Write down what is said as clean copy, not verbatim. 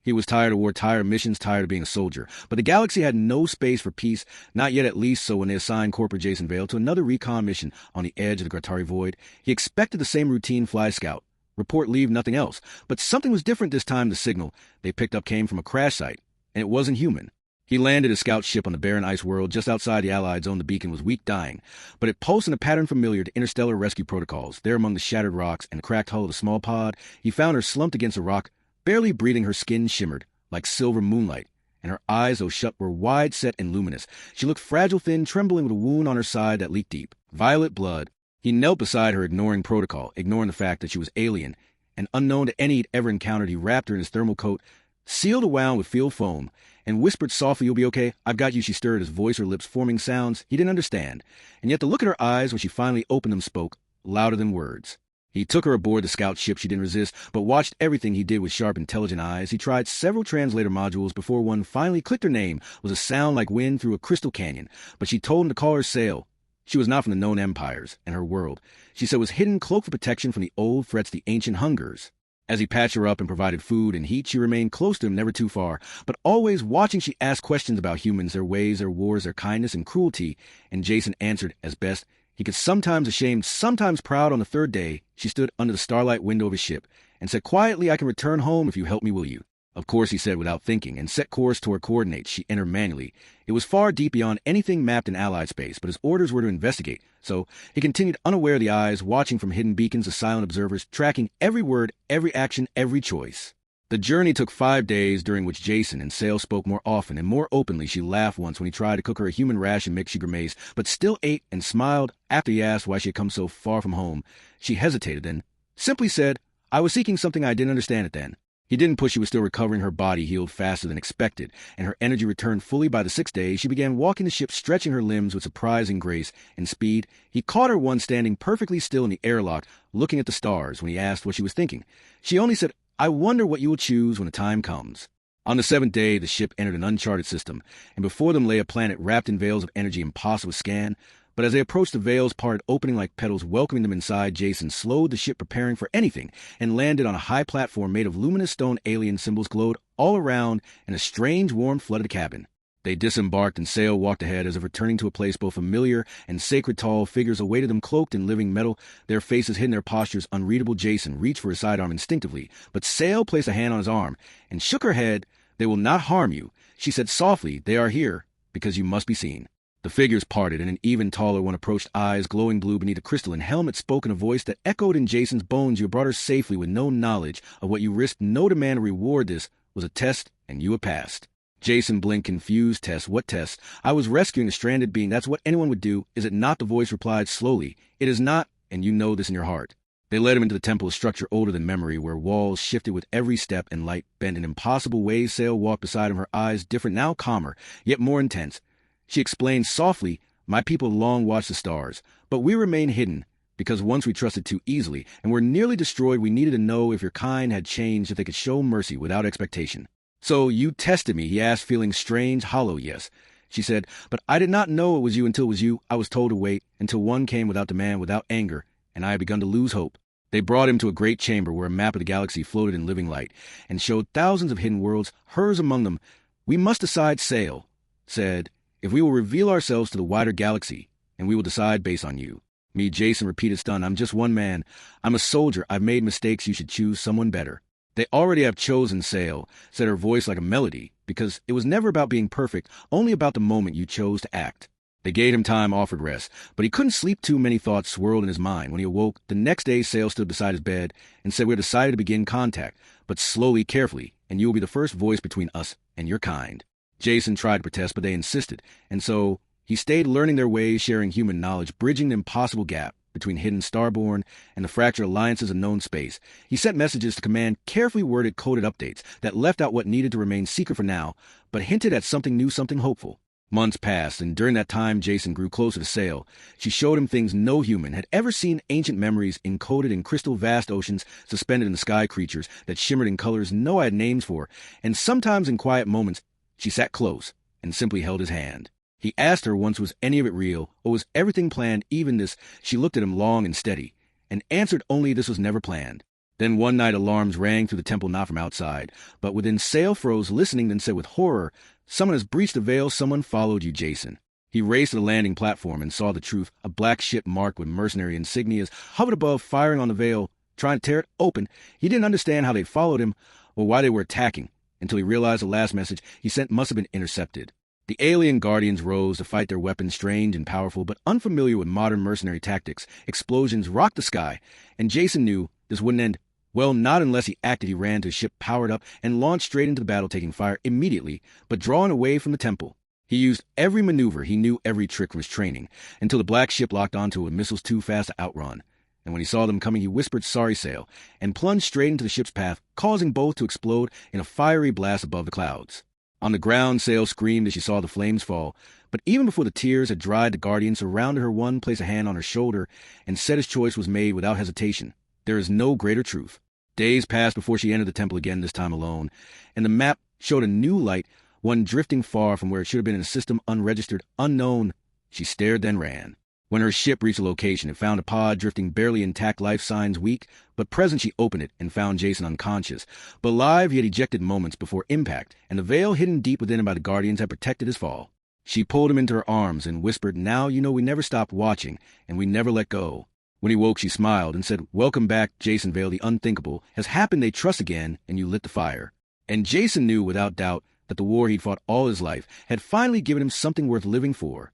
He was tired of war, tired of missions, tired of being a soldier. But the galaxy had no space for peace, not yet at least. So when they assigned Corporal Jason Vale to another recon mission on the edge of the Gartari Void, he expected the same routine fly scout. Report, leave, nothing else. But something was different this time. The signal they picked up came from a crash site, and it wasn't human. He landed his scout ship on the barren ice world just outside the Allied zone. The beacon was weak, dying, but it pulsed in a pattern familiar to interstellar rescue protocols. There among the shattered rocks and the cracked hull of the small pod, he found her slumped against a rock, barely breathing. Her skin shimmered like silver moonlight, and her eyes, though shut, were wide set and luminous. She looked fragile, thin, trembling with a wound on her side that leaked deep. Violet blood. He knelt beside her, ignoring protocol, ignoring the fact that she was alien and unknown to any he'd ever encountered. He wrapped her in his thermal coat, sealed around with field foam, and whispered softly, "You'll be okay. I've got you." She stirred, his voice, her lips forming sounds he didn't understand. And yet the look in her eyes when she finally opened them spoke louder than words. He took her aboard the scout ship. She didn't resist, but watched everything he did with sharp, intelligent eyes. He tried several translator modules before one finally clicked. Her name was a sound like wind through a crystal canyon, but she told him to call her Sail. She was not from the known empires, and her world, she said, was hidden, cloaked for protection from the old threats, the ancient hungers. As he patched her up and provided food and heat, she remained close to him, never too far, but always watching. She asked questions about humans, their ways, their wars, their kindness and cruelty, and Jason answered as best he could, sometimes ashamed, sometimes proud. On the third day, she stood under the starlight window of his ship and said quietly, "I can return home if you help me, will you?" Of course, he said without thinking, and set course toward coordinates. She entered manually. It was far deep beyond anything mapped in Allied space, but his orders were to investigate. So he continued, unaware of the eyes, watching from hidden beacons, the silent observers, tracking every word, every action, every choice. The journey took 5 days, during which Jason and Sail spoke more often and more openly. She laughed once when he tried to cook her a human ration mix. She grimaced, but still ate and smiled. After he asked why she had come so far from home, she hesitated, then simply said, "I was seeking something. I didn't understand it then." He didn't push. She was still recovering. Her body healed faster than expected, and her energy returned fully. By the 6th day, she began walking the ship, stretching her limbs with surprising grace and speed. He caught her once standing perfectly still in the airlock, looking at the stars. When he asked what she was thinking, she only said, "I wonder what you will choose when the time comes." On the 7th day, the ship entered an uncharted system, and before them lay a planet wrapped in veils of energy impossible to scan. But as they approached, the veils parted, opening like petals, welcoming them inside. Jason slowed the ship, preparing for anything, and landed on a high platform made of luminous stone. Alien symbols glowed all around, and a strange warmth flooded the cabin. They disembarked, and Sail walked ahead as if returning to a place both familiar and sacred. Tall figures awaited them, cloaked in living metal, their faces hidden, their postures unreadable. Jason reached for his sidearm instinctively, but Sail placed a hand on his arm and shook her head. "They will not harm you," she said softly. "They are here because you must be seen." The figures parted, and an even taller one approached, eyes glowing blue beneath a crystalline helmet, spoke in a voice that echoed in Jason's bones. "You brought her safely with no knowledge of what you risked, no demand of reward. This was a test, and you have passed." Jason blinked, confused. "Test? What test?" "I was rescuing a stranded being. That's what anyone would do, is it not?" The voice replied slowly. "It is not, and you know this in your heart." They led him into the temple, a structure older than memory, where walls shifted with every step and light bent in impossible ways. Sail walked beside him, her eyes different, now calmer, yet more intense. She explained softly, "My people long watched the stars, but we remain hidden because once we trusted too easily and were nearly destroyed. We needed to know if your kind had changed, if they could show mercy without expectation." "So you tested me?" he asked, feeling strange, hollow. "Yes," she said, "but I did not know it was you until it was you. I was told to wait until one came without demand, without anger, and I had begun to lose hope." They brought him to a great chamber where a map of the galaxy floated in living light and showed thousands of hidden worlds, hers among them. "We must decide," Sail said, "if we will reveal ourselves to the wider galaxy, and we will decide based on you." "Me," Jason repeated, stunned. "I'm just one man. I'm a soldier. I've made mistakes. You should choose someone better." "They already have chosen," Sail said, her voice like a melody, "because it was never about being perfect, only about the moment you chose to act." They gave him time, offered rest, but he couldn't sleep. Too many thoughts swirled in his mind. When he awoke, the next day, Sail stood beside his bed and said, "We have decided to begin contact, but slowly, carefully, and you will be the first voice between us and your kind." Jason tried to protest, but they insisted, and so he stayed, learning their ways, sharing human knowledge, bridging the impossible gap between hidden starborn and the fractured alliances of known space. He sent messages to command, carefully worded, coded updates that left out what needed to remain secret for now, but hinted at something new, something hopeful. Months passed, and during that time, Jason grew closer to Sail. She showed him things no human had ever seen, ancient memories encoded in crystal, vast oceans, suspended in the sky, creatures that shimmered in colors no one had names for, and sometimes in quiet moments, she sat close and simply held his hand. He asked her once, was any of it real, or was everything planned, even this? She looked at him long and steady, and answered only this was never planned. Then one night alarms rang through the temple, not from outside, but within. Sale froze, listening, then said with horror, "Someone has breached the veil. Someone followed you, Jason." He raced to the landing platform and saw the truth. A black ship marked with mercenary insignias hovered above, firing on the veil, trying to tear it open. He didn't understand how they followed him or why they were attacking, until he realized the last message he sent must have been intercepted. The alien guardians rose to fight, their weapons strange and powerful, but unfamiliar with modern mercenary tactics. Explosions rocked the sky, and Jason knew this wouldn't end well, not unless he acted. He ran to his ship, powered up, and launched straight into the battle, taking fire immediately, but drawing away from the temple. He used every maneuver. He knew every trick from his training, until the black ship locked onto it with missiles too fast to outrun. And when he saw them coming, he whispered, "Sorry, Sail," and plunged straight into the ship's path, causing both to explode in a fiery blast above the clouds. On the ground, Sail screamed as she saw the flames fall, but even before the tears had dried, the guardian surrounded her. One placed a hand on her shoulder and said his choice was made without hesitation. There is no greater truth. Days passed before she entered the temple again, this time alone, and the map showed a new light, one drifting far from where it should have been in a system unregistered, unknown. She stared, then ran. When her ship reached the location, it found a pod drifting, barely intact, life signs weak, but present. She opened it and found Jason unconscious, but alive. He had ejected moments before impact, and the veil hidden deep within him by the guardians had protected his fall. She pulled him into her arms and whispered, "Now you know we never stopped watching, and we never let go." When he woke, she smiled and said, "Welcome back, Jason Vale. The unthinkable has happened. They trust again, and you lit the fire." And Jason knew without doubt that the war he'd fought all his life had finally given him something worth living for.